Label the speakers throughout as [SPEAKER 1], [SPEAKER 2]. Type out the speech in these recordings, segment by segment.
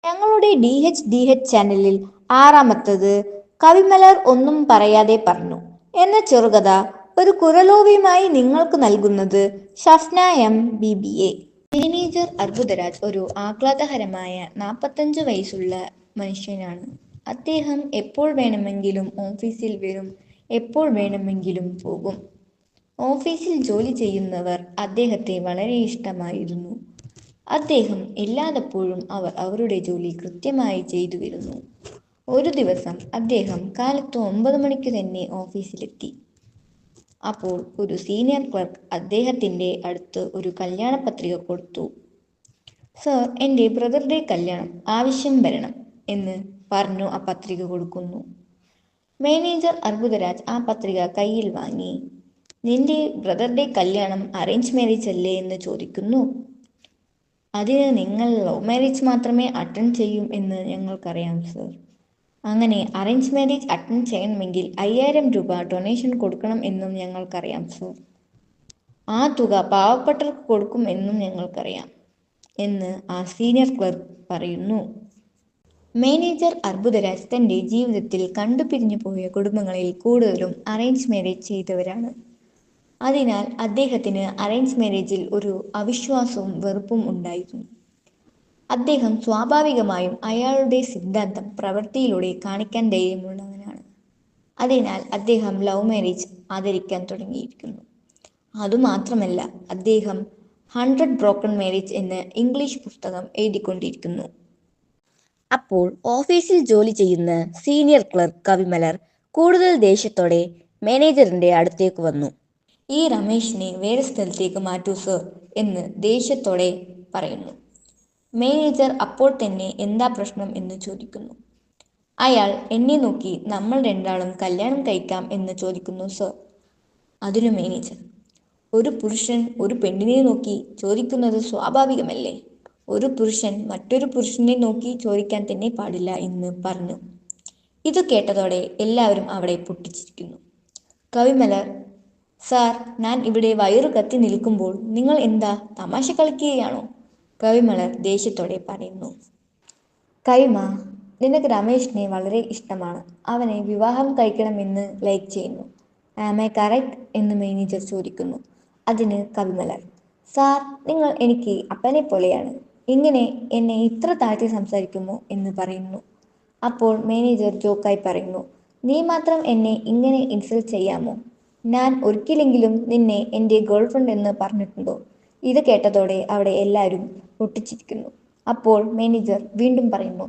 [SPEAKER 1] ഞങ്ങളുടെ DH ചാനലിൽ ആറാമത്തത് കവിമലർ ഒന്നും പറയാതെ പറഞ്ഞു എന്ന ചെറുകഥ ഒരു കുരലോവിയുമായി നിങ്ങൾക്ക് നൽകുന്നത് ഷഫ്ന MBBA. ടീനേജർ അർബുദരാജ് ഒരു ആഹ്ലാദകരമായ 45 വയസ്സുള്ള മനുഷ്യനാണ്. അദ്ദേഹം എപ്പോൾ വേണമെങ്കിലും ഓഫീസിൽ വരും, എപ്പോൾ വേണമെങ്കിലും പോകും. ഓഫീസിൽ ജോലി ചെയ്യുന്നവർ അദ്ദേഹത്തെ വളരെ ഇഷ്ടമായിരുന്നു. അദ്ദേഹം എല്ലായ്പ്പോഴും അവരുടെ ജോലി കൃത്യമായി ചെയ്തു വരുന്നു. ഒരു ദിവസം അദ്ദേഹം കാലത്ത് 9 മണിക്ക് തന്നെ ഓഫീസിലെത്തി. അപ്പോൾ ഒരു സീനിയർ ക്ലർക്ക് അദ്ദേഹത്തിൻ്റെ അടുത്ത് ഒരു കല്യാണ പത്രിക കൊടുത്തു. സർ, എൻ്റെ ബ്രദറുടെ കല്യാണം, ആവശ്യം വരണം എന്ന് പറഞ്ഞു ആ പത്രിക കൊടുക്കുന്നു. മാനേജർ അർബുദരാജ് ആ പത്രിക കയ്യിൽ വാങ്ങി. നിന്റെ ബ്രദറുടെ കല്യാണം അറേഞ്ച് മാരേജ് അല്ലേ എന്ന് ചോദിക്കുന്നു. അതിന് നിങ്ങൾ ലവ് മാരേജ് മാത്രമേ അറ്റൻഡ് ചെയ്യും എന്ന് ഞങ്ങൾക്കറിയാം സർ. അങ്ങനെ അറേഞ്ച് മാരേജ് അറ്റൻഡ് ചെയ്യണമെങ്കിൽ 5000 രൂപ ഡൊണേഷൻ കൊടുക്കണം എന്നും ഞങ്ങൾക്കറിയാം സർ. ആ തുക പാവപ്പെട്ടവർക്ക് കൊടുക്കും എന്നും ഞങ്ങൾക്കറിയാം എന്ന് ആ സീനിയർ ക്ലർക്ക് പറയുന്നു. മാനേജർ അർബുദരാജ് തൻ്റെ ജീവിതത്തിൽ കണ്ടുപിരിഞ്ഞു പോയ കുടുംബങ്ങളിൽ കൂടുതലും അറേഞ്ച് മാരേജ് ചെയ്തവരാണ്. അതിനാൽ അദ്ദേഹത്തിന് അറേഞ്ച് മാരേജിൽ ഒരു അവിശ്വാസവും വെറുപ്പും ഉണ്ടായിരുന്നു. അദ്ദേഹം സ്വാഭാവികമായും അയാളുടെ സിദ്ധാന്തം പ്രവൃത്തിയിലൂടെ കാണിക്കാൻ ധൈര്യമുള്ളവനാണ്. അതിനാൽ അദ്ദേഹം ലവ് മാരേജ് ആദരിക്കാൻ തുടങ്ങിയിരിക്കുന്നു. അതുമാത്രമല്ല, അദ്ദേഹം 100 ബ്രോക്കൺ മാരേജ് എന്ന ഇംഗ്ലീഷ് പുസ്തകം എഴുതിക്കൊണ്ടിരിക്കുന്നു. അപ്പോൾ ഓഫീസിൽ ജോലി ചെയ്യുന്ന സീനിയർ ക്ലർക്ക് കവിമലർ കൂടുതൽ ദേഷ്യത്തോടെ മാനേജറിൻ്റെ അടുത്തേക്ക് വന്നു. ഈ രമേശിനെ വേറെ സ്ഥലത്തേക്ക് മാറ്റൂ സർ എന്ന് ദേഷ്യത്തോടെ പറയുന്നു. മാനേജർ അപ്പോൾ തന്നെ എന്താ പ്രശ്നം എന്ന് ചോദിക്കുന്നു. അയാൾ എന്നെ നോക്കി നമ്മൾ രണ്ടാളും കല്യാണം കഴിക്കാം എന്ന് ചോദിക്കുന്നു സർ. അതിനു മാനേജർ, ഒരു പുരുഷൻ ഒരു പെണ്ണിനെ നോക്കി ചോദിക്കുന്നത് സ്വാഭാവികമല്ലേ? ഒരു പുരുഷൻ മറ്റൊരു പുരുഷനെ നോക്കി ചോദിക്കാൻ തന്നെ പാടില്ല എന്ന് പറഞ്ഞു. ഇത് കേട്ടതോടെ എല്ലാവരും അവിടെ പൊട്ടിച്ചിരിക്കുന്നു. കവിമലർ, സാർ, ഞാൻ ഇവിടെ വയറു കത്തി നിൽക്കുമ്പോൾ നിങ്ങൾ എന്താ തമാശ കളിക്കുകയാണോ? കവിമലർ ദേഷ്യത്തോടെ പറയുന്നു. കൈമ, നിനക്ക് രമേശിനെ വളരെ ഇഷ്ടമാണ്. അവനെ വിവാഹം കഴിക്കണമെന്ന് ലൈക്ക് ചെയ്യുന്നു. ആം ഐ കറക്റ്റ് എന്ന് മാനേജർ ചോദിക്കുന്നു. അതിന് കവിമലർ, സാർ, നിങ്ങൾ എനിക്ക് അപ്പനെ പോലെയാണ്. ഇങ്ങനെ എന്നെ ഇത്ര താഴ്ത്തി സംസാരിക്കുമോ എന്ന് പറയുന്നു. അപ്പോൾ മാനേജർ ജോക്കായി പറയുന്നു, നീ മാത്രം എന്നെ ഇങ്ങനെ ഇൻസൾട്ട് ചെയ്യാമോ? ഞാൻ ഒരിക്കലെങ്കിലും നിന്നെ എൻ്റെ ഗേൾഫ്രണ്ട് എന്ന് പറഞ്ഞിട്ടുണ്ടോ? ഇത് കേട്ടതോടെ അവിടെ എല്ലാവരും പൊട്ടിച്ചിരിക്കുന്നു. അപ്പോൾ മാനേജർ വീണ്ടും പറയുന്നു,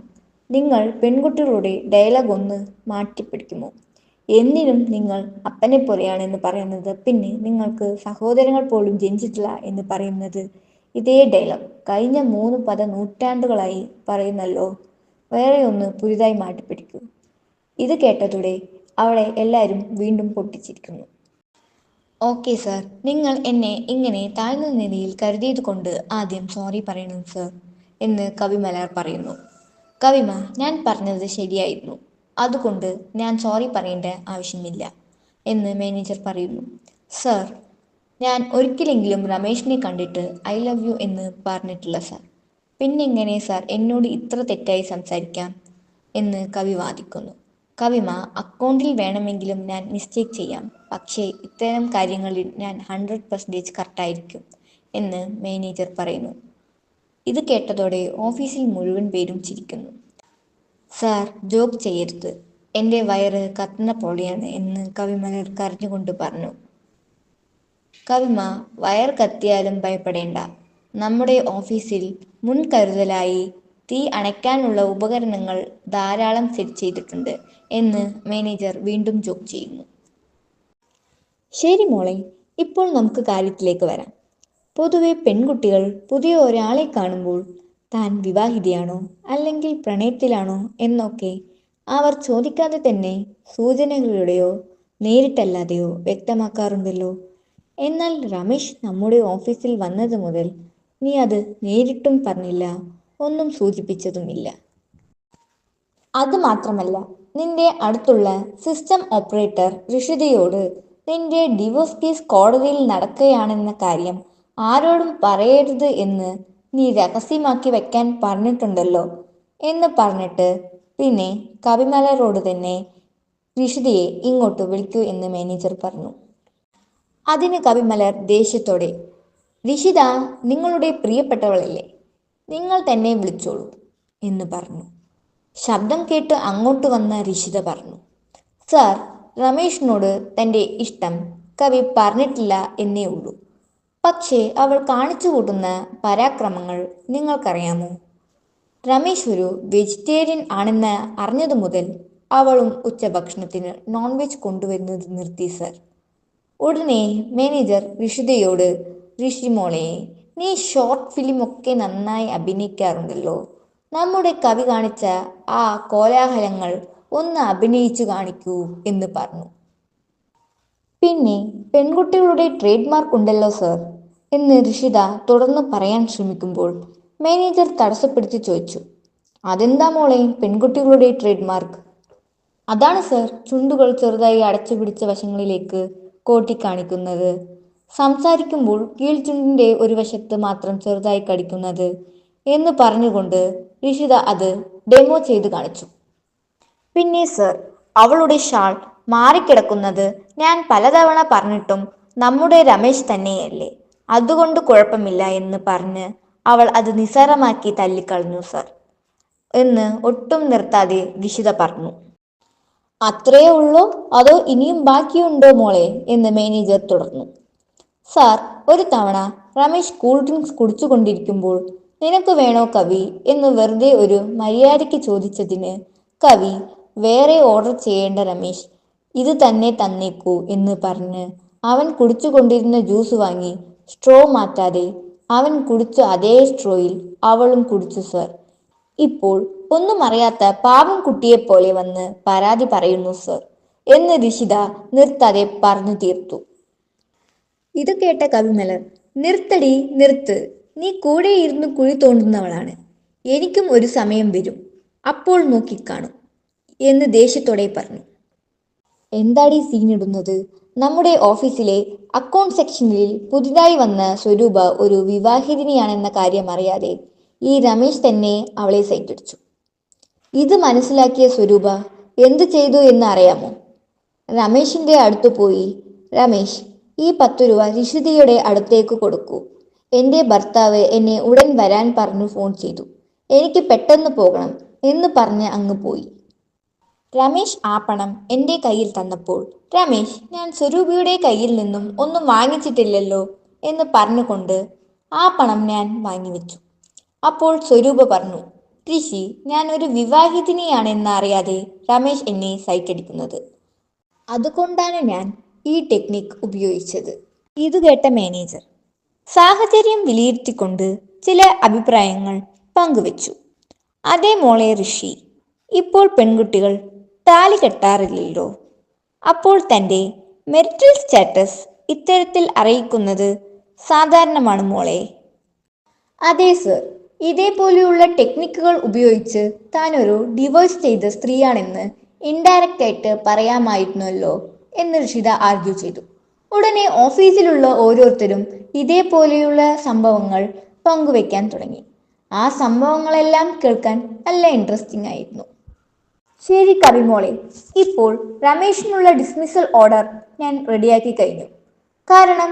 [SPEAKER 1] നിങ്ങൾ പെൺകുട്ടികളുടെ ഡയലോഗ് ഒന്ന് മാറ്റിപ്പിടിക്കുമോ? എന്തിനും നിങ്ങൾ അപ്പനെ പോലെയാണെന്ന് പറയുന്നത്, പിന്നെ നിങ്ങൾക്ക് സഹോദരങ്ങൾ പോലും ജനിച്ചിട്ടില്ല എന്ന് പറയുന്നത് ഇതേ ഡയലോഗ് കഴിഞ്ഞ 3 നൂറ്റാണ്ടുകളായി പറയുന്നല്ലോ. വേറെ ഒന്ന് പുതുതായി മാറ്റിപ്പിടിക്കൂ. ഇത് കേട്ടതോടെ അവിടെ എല്ലാവരും വീണ്ടും പൊട്ടിച്ചിരിക്കുന്നു. ഓക്കെ സർ, നിങ്ങൾ എന്നെ ഇങ്ങനെ താഴ്ന്ന നിലയിൽ കരുതിയത് കൊണ്ട് ആദ്യം സോറി പറയണം സർ എന്ന് കവിമലർ പറയുന്നു. കവിമ, ഞാൻ പറഞ്ഞത് ശരിയായിരുന്നു, അതുകൊണ്ട് ഞാൻ സോറി പറയേണ്ട ആവശ്യമില്ല എന്ന് മാനേജർ പറയുന്നു. സർ, ഞാൻ ഒരിക്കലെങ്കിലും രമേശിനെ കണ്ടിട്ട് ഐ ലവ് യു എന്ന് പറഞ്ഞിട്ടില്ല സർ. പിന്നെങ്ങനെ സാർ എന്നോട് ഇത്ര തെറ്റായി സംസാരിക്കാം എന്ന് കവി വാദിക്കുന്നു. കവിമ, അക്കൗണ്ടിൽ വേണമെങ്കിലും ഞാൻ മിസ്റ്റേക്ക് ചെയ്യാം, പക്ഷേ ഇത്തരം കാര്യങ്ങളിൽ ഞാൻ 100% കറക്റ്റായിരിക്കും എന്ന് മാനേജർ പറയുന്നു. ഇത് കേട്ടതോടെ ഓഫീസിൽ മുഴുവൻ പേരും ചിരിക്കുന്നു. സാർ, ജോക്ക് ചെയ്യരുത്, എൻ്റെ വയറ് കത്തുന്ന പോലെയാണ് എന്ന് കവിമലർ കരഞ്ഞുകൊണ്ട് പറഞ്ഞു. കവിമ, വയർ കത്തിയാലും ഭയപ്പെടേണ്ട, നമ്മുടെ ഓഫീസിൽ മുൻകരുതലായി തീ അണയ്ക്കാനുള്ള ഉപകരണങ്ങൾ ധാരാളം സെറ്റ് ചെയ്തിട്ടുണ്ട് എന്ന് മാനേജർ വീണ്ടും ജോക്ക് ചെയ്യുന്നു. ശരി മോളെ, ഇപ്പോൾ നമുക്ക് കാര്യത്തിലേക്ക് വരാം. പൊതുവെ പെൺകുട്ടികൾ പുതിയ ഒരാളെ കാണുമ്പോൾ താൻ വിവാഹിതയാണോ അല്ലെങ്കിൽ പ്രണയത്തിലാണോ എന്നൊക്കെ അവർ ചോദിക്കാതെ തന്നെ സൂചനകളിലൂടെയോ നേരിട്ടല്ലാതെയോ വ്യക്തമാക്കാറുണ്ടല്ലോ. എന്നാൽ രമേശ് നമ്മുടെ ഓഫീസിൽ വന്നത് മുതൽ നീ അത് നേരിട്ടും പറഞ്ഞില്ല, ഒന്നും സൂചിപ്പിച്ചതുമില്ല. അതുമാത്രമല്ല, നിന്റെ അടുത്തുള്ള സിസ്റ്റം ഓപ്പറേറ്റർ ഋഷിതയോട് നിന്റെ ഡിവോഴ്സ് കേസ് കോടതിയിൽ നടക്കുകയാണെന്ന കാര്യം ആരോടും പറയരുത് എന്ന് നീ രഹസ്യമാക്കി വെക്കാൻ പറഞ്ഞിട്ടുണ്ടല്ലോ. എന്ന് പറഞ്ഞിട്ട് പിന്നെ കവിമലരോട് തന്നെ ഋഷിതയെ ഇങ്ങോട്ട് വിളിക്കൂ എന്ന് മാനേജർ പറഞ്ഞു. അതിന് കവിമലർ ദേഷ്യത്തോടെ, ഋഷിത നിങ്ങളുടെ പ്രിയപ്പെട്ടവളല്ലേ, നിങ്ങൾ തന്നെ വിളിച്ചോളൂ എന്ന് പറഞ്ഞു. ശബ്ദം കേട്ട് അങ്ങോട്ട് വന്ന ഋഷിത പറഞ്ഞു, സാർ, രമേഷിനോട് തൻ്റെ ഇഷ്ടം കവി പറഞ്ഞിട്ടില്ല എന്നേ ഉള്ളൂ. പക്ഷേ അവൾ കാണിച്ചു കൂട്ടുന്ന പരാക്രമങ്ങൾ നിങ്ങൾക്കറിയാമോ? രമേശ് ഒരു വെജിറ്റേറിയൻ ആണെന്ന് അറിഞ്ഞതു മുതൽ അവളും ഉച്ചഭക്ഷണത്തിന് നോൺ വെജ് കൊണ്ടുവരുന്നത് നിർത്തി സർ. ഉടനെ മാനേജർ ഋഷിതയോട്, ഋഷി മോളെ, നീ ഷോർട്ട് ഫിലിം ഒക്കെ നന്നായി അഭിനയിക്കാറുണ്ടല്ലോ, നമ്മുടെ കവി കാണിച്ച ആ കോലാഹലങ്ങൾ ഒന്ന് അഭിനയിച്ചു കാണിക്കൂ എന്ന് പറഞ്ഞു. പിന്നെ പെൺകുട്ടികളുടെ ട്രേഡ് മാർക്ക് ഉണ്ടല്ലോ സർ എന്ന് ഋഷിത തുടർന്ന് പറയാൻ ശ്രമിക്കുമ്പോൾ മാനേജർ തടസ്സപ്പെടുത്തി ചോദിച്ചു, അതെന്താ മോളെ പെൺകുട്ടികളുടെ ട്രേഡ് മാർക്ക്? അതാണ് സർ, ചുണ്ടുകൾ ചെറുതായി അടച്ചു പിടിച്ച വശങ്ങളിലേക്ക് കോട്ടിക്കാണിക്കുന്നത്, സംസാരിക്കുമ്പോൾ കീഴ്ചുണ്ടിൻ്റെ ഒരു വശത്ത് മാത്രം ചെറുതായി കടിക്കുന്നത് എന്ന് പറഞ്ഞുകൊണ്ട് ഋഷിത അത് ഡെമോ ചെയ്ത് കാണിച്ചു. പിന്നെ സർ, അവളുടെ ഷാൾ മാറിക്കിടക്കുന്നത് ഞാൻ പലതവണ പറഞ്ഞിട്ടും നമ്മുടെ രമേശ് തന്നെയല്ലേ, അതുകൊണ്ട് കുഴപ്പമില്ല എന്ന് പറഞ്ഞ് അവൾ അത് നിസ്സാരമാക്കി തള്ളിക്കളഞ്ഞു സർ എന്ന് ഒട്ടും നിർത്താതെ ഋഷിത പറഞ്ഞു. അത്രയേ ഉള്ളോ അതോ ഇനിയും ബാക്കിയുണ്ടോ മോളെ എന്ന് മാനേജർ തുടർന്നു. സാർ, ഒരു തവണ രമേശ് കൂൾ ഡ്രിങ്ക്സ് കുടിച്ചുകൊണ്ടിരിക്കുമ്പോൾ നിനക്ക് വേണോ കവി എന്ന് വെറുതെ ഒരു മര്യാദയ്ക്ക് ചോദിച്ചതിന് കവി വേറെ ഓർഡർ ചെയ്യേണ്ട രമേശ് ഇത് തന്നെ തന്നേക്കൂ എന്ന് പറഞ്ഞ് അവൻ കുടിച്ചുകൊണ്ടിരുന്ന ജ്യൂസ് വാങ്ങി സ്ട്രോ മാറ്റാതെ അവൻ കുടിച്ച അതേ സ്ട്രോയിൽ അവളും കുടിച്ചു സർ. ഇപ്പോൾ ഒന്നും അറിയാത്ത പാവം കുട്ടിയെപ്പോലെ വന്ന് പരാതി പറയുന്നു സർ എന്ന് ഋഷിത നിർത്താതെ പറഞ്ഞു തീർത്തു. ഇത് കേട്ട കവിമലർ, നിർത്തടി നിർത്ത്, നീ കൂടെ ഇരുന്ന് കുഴി തോണ്ടുന്നവളാണ്, എനിക്കും ഒരു സമയം വരും, അപ്പോൾ നോക്കിക്കാണും എന്ന് ദേഷ്യത്തോടെ പറഞ്ഞു. എന്താടി സീനിടുന്നത്? നമ്മുടെ ഓഫീസിലെ അക്കൗണ്ട് സെക്ഷനിൽ പുതിയതായി വന്ന സ്വരൂപ ഒരു വിവാഹിതനെയാണെന്ന കാര്യം അറിയാതെ ഈ രമേശ് തന്നെ അവളെ സൈറ്റടിച്ചു. ഇത് മനസ്സിലാക്കിയ സ്വരൂപ എന്തു ചെയ്തു എന്ന് അറിയാമോ? രമേശിൻ്റെ അടുത്തു പോയി, രമേശ്, ഈ 10 രൂപ ഋഷിതയുടെ അടുത്തേക്ക് കൊടുക്കൂ, എൻ്റെ ഭർത്താവ് എന്നെ ഉടൻ വരാൻ പറഞ്ഞു ഫോൺ ചെയ്തു, എനിക്ക് പെട്ടെന്ന് പോകണം എന്ന് പറഞ്ഞ് അങ്ങ് പോയി. രമേശ് ആ പണം എൻ്റെ കയ്യിൽ തന്നപ്പോൾ രമേശ്, ഞാൻ സ്വരൂപയുടെ കയ്യിൽ നിന്നും ഒന്നും വാങ്ങിച്ചിട്ടില്ലല്ലോ എന്ന് പറഞ്ഞുകൊണ്ട് ആ പണം ഞാൻ വാങ്ങിവെച്ചു. അപ്പോൾ സ്വരൂപ പറഞ്ഞു, ഋഷി, ഞാൻ ഒരു വിവാഹിതനെയാണെന്ന് അറിയാതെ രമേശ് എന്നെ സൈറ്റടിക്കുന്നത്, അതുകൊണ്ടാണ് ഞാൻ ഈ ടെക്നിക് ഉപയോഗിച്ചത്. ഇത് കേട്ട മാനേജർ സാഹചര്യം വിലയിരുത്തിക്കൊണ്ട് ചില അഭിപ്രായങ്ങൾ പങ്കുവച്ചു. അതേ മോളെ ഋഷി, ഇപ്പോൾ പെൺകുട്ടികൾ താലി കെട്ടാറില്ലല്ലോ, അപ്പോൾ തൻ്റെ മെറിറ്റൽ സ്റ്റാറ്റസ് ഇത്തരത്തിൽ അറിയിക്കുന്നത് സാധാരണമാണ് മോളെ. അതെ സർ, ഇതേപോലെയുള്ള ടെക്നിക്കുകൾ ഉപയോഗിച്ച് താനൊരു ഡിവോഴ്സ് ചെയ്ത സ്ത്രീയാണെന്ന് ഇൻഡയറക്റ്റ് ആയിട്ട് പറയാമായിരുന്നല്ലോ എന്ന് ഋഷിത ആർഗ്യൂ ചെയ്തു. ഉടനെ ഓഫീസിലുള്ള ഓരോരുത്തരും ഇതേപോലെയുള്ള സംഭവങ്ങൾ പങ്കുവെക്കാൻ തുടങ്ങി. ആ സംഭവങ്ങളെല്ലാം കേൾക്കാൻ നല്ല ഇൻട്രസ്റ്റിംഗ് ആയിരുന്നു. ശരി കവിമോളെ, ഇപ്പോൾ രമേശിനുള്ള ഡിസ്മിസൽ ഓർഡർ ഞാൻ റെഡിയാക്കി കഴിഞ്ഞു. കാരണം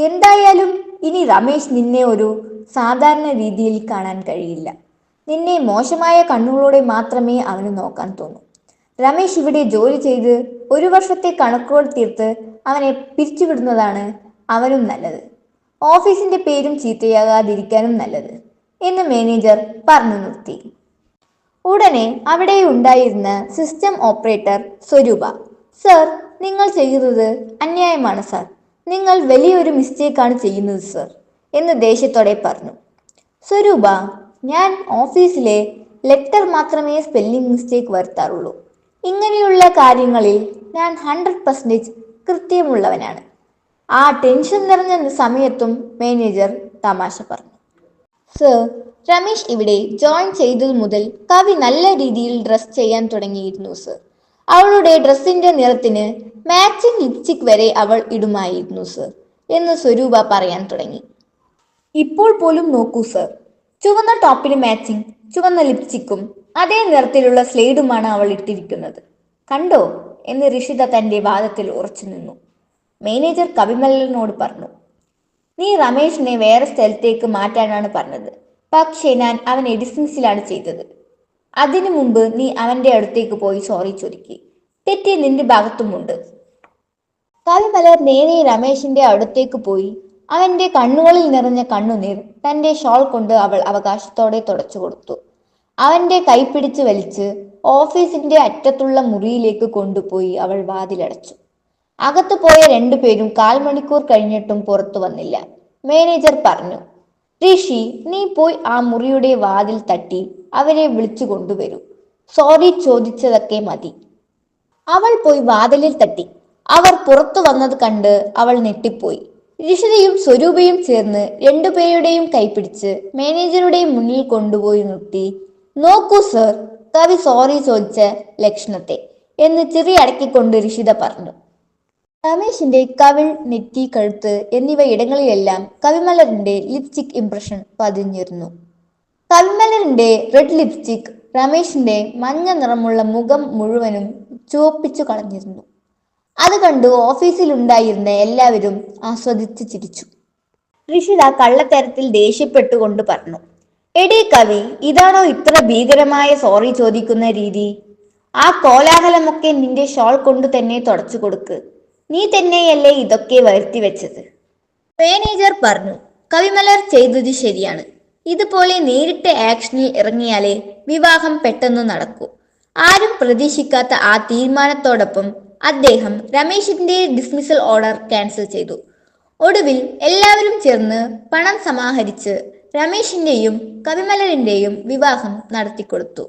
[SPEAKER 1] എന്തായാലും ഇനി രമേശ് നിന്നെ ഒരു സാധാരണ രീതിയിൽ കാണാൻ കഴിയില്ല. നിന്നെ മോശമായ കണ്ണുകളോടെ മാത്രമേ അവന് നോക്കാൻ തോന്നൂ. രമേശ് ഇവിടെ ജോലി ചെയ്ത് 1 വർഷത്തെ കണക്കുകൾ തീർത്ത് അവനെ പിരിച്ചുവിടുന്നതാണ് അവനും നല്ലത്, ഓഫീസിന്റെ പേരും ചീത്തയാകാതിരിക്കാനും നല്ലത് എന്ന് മാനേജർ പറഞ്ഞു നിർത്തി. ഉടനെ അവിടെ ഉണ്ടായിരുന്ന സിസ്റ്റം ഓപ്പറേറ്റർ സ്വരൂപ, സർ, നിങ്ങൾ ചെയ്യുന്നത് അന്യായമാണ് സർ, നിങ്ങൾ വലിയൊരു മിസ്റ്റേക്കാണ് ചെയ്യുന്നത് സർ എന്ന് ദേഷ്യത്തോടെ പറഞ്ഞു. സ്വരൂപ, ഞാൻ ഓഫീസിലെ ലെറ്റർ മാത്രമേ സ്പെല്ലിംഗ് മിസ്റ്റേക്ക് വരുത്താറുള്ളൂ, ഇങ്ങനെയുള്ള കാര്യങ്ങളിൽ ഞാൻ 100% കൃത്യമുള്ളവനാണ്. ആ ടെൻഷൻ നിറഞ്ഞ സമയത്തും മാനേജർ തമാശ പറഞ്ഞു. സർ, രമേശ് ഇവിടെ ജോയിൻ ചെയ്തതു മുതൽ കവി നല്ല രീതിയിൽ ഡ്രസ് ചെയ്യാൻ തുടങ്ങിയിരുന്നു സർ. അവളുടെ ഡ്രസ്സിന്റെ നിറത്തിന് മാച്ചിങ് ലിപ്സ്റ്റിക് വരെ അവൾ ഇടുമായിരുന്നു സർ എന്ന് സ്വരൂപ പറയാൻ തുടങ്ങി. ഇപ്പോൾ പോലും നോക്കൂ സർ, ചുവന്ന ടോപ്പിന് മാച്ചിങ് ചുവന്ന ലിപ്സ്റ്റിക്കും അതേ നിറത്തിലുള്ള സ്ലേഡുമാണ് അവൾ ഇട്ടിരിക്കുന്നത്. കണ്ടോ എന്ന് ഋഷിത തന്റെ വാദത്തിൽ ഉറച്ചു നിന്നു. മാനേജർ കവിമലനോട് പറഞ്ഞു, നീ രമേശിനെ വേറെ സ്ഥലത്തേക്ക് മാറ്റാനാണ് പറഞ്ഞത്. പക്ഷേ ഞാൻ അവനെ ഡിസ്മിസിലാണ് ചെയ്തത്. അതിനു മുമ്പ് നീ അവന്റെ അടുത്തേക്ക് പോയി സോറി ചോദിക്ക്. തെറ്റി നിന്റെ ഭാഗത്തുമുണ്ട്. കവിമലർ നേരെ രമേശിന്റെ അടുത്തേക്ക് പോയി അവന്റെ കണ്ണുകളിൽ നിറഞ്ഞ കണ്ണുനീർ തന്റെ ഷോൾ കൊണ്ട് അവൾ അവകാശത്തോടെ തുടച്ചു കൊടുത്തു. അവന്റെ കൈപിടിച്ച് വലിച്ച് ഓഫീസിന്റെ അറ്റത്തുള്ള മുറിയിലേക്ക് കൊണ്ടുപോയി അവൾ വാതിലടച്ചു. അകത്തു പോയ രണ്ടുപേരും 1/4 മണിക്കൂർ കഴിഞ്ഞിട്ടും പുറത്തു വന്നില്ല. മാനേജർ പറഞ്ഞു, ഋഷി, നീ പോയി ആ മുറിയുടെ വാതിൽ തട്ടി അവരെ വിളിച്ചു കൊണ്ടുവരൂ. സോറി ചോദിച്ചതൊക്കെ മതി. അവൾ പോയി വാതിലിൽ തട്ടി. അവർ പുറത്തു വന്നത് കണ്ട് അവൾ ഞെട്ടിപ്പോയി. ഋഷിതയും സ്വരൂപയും ചേർന്ന് രണ്ടുപേരുടെയും കൈപിടിച്ച് മാനേജറുടെ മുന്നിൽ കൊണ്ടുപോയി നിർത്തി. നോക്കൂ സർ, കവി സോറി ചോദിച്ച ലക്ഷണത്തെ എന്ന് ചിറി അടക്കിക്കൊണ്ട് ഋഷിത പറഞ്ഞു. രമേശിന്റെ കവിൾ, നെറ്റി, കഴുത്ത് എന്നിവ ഇടങ്ങളിലെല്ലാം കവിമലറിന്റെ ലിപ്സ്റ്റിക് ഇംപ്രഷൻ പതിഞ്ഞിരുന്നു. കവിമലറിന്റെ റെഡ് ലിപ്സ്റ്റിക് രമേശിന്റെ മഞ്ഞ നിറമുള്ള മുഖം മുഴുവനും ചുവപ്പിച്ചു കളഞ്ഞിരുന്നു. അത് കണ്ടു ഓഫീസിലുണ്ടായിരുന്ന എല്ലാവരും ആസ്വദിച്ച് ചിരിച്ചു. ഋഷിത കള്ളത്തരത്തിൽ ദേഷ്യപ്പെട്ടുകൊണ്ട് പറഞ്ഞു, എടീ കവി, ഇതാണോ ഇത്ര ഭീകരമായ സോറി ചോദിക്കുന്ന രീതി? ആ കോലാഹലമൊക്കെ നിന്റെ ഷോൾ കൊണ്ട് തന്നെ തുടച്ചു കൊടുക്ക്. നീ തന്നെയല്ലേ ഇതൊക്കെ വരുത്തി വെച്ചത്. മാനേജർ പറഞ്ഞു, കവിമലർ ചെയ്തത് ശരിയാണ്. ഇതുപോലെ നേരിട്ട് ആക്ഷനിൽ ഇറങ്ങിയാലേ വിവാഹം പെട്ടെന്ന് നടക്കൂ. ആരും പ്രതീക്ഷിക്കാത്ത ആ തീരുമാനത്തോടൊപ്പം അദ്ദേഹം രമേശിന്റെ ഡിസ്മിസൽ ഓർഡർ ക്യാൻസൽ ചെയ്തു. ഒടുവിൽ എല്ലാവരും ചേർന്ന് പണം സമാഹരിച്ച് രമേശിന്റെയും കവിമലറിന്റെയും വിവാഹം നടത്തിക്കൊടുത്തു.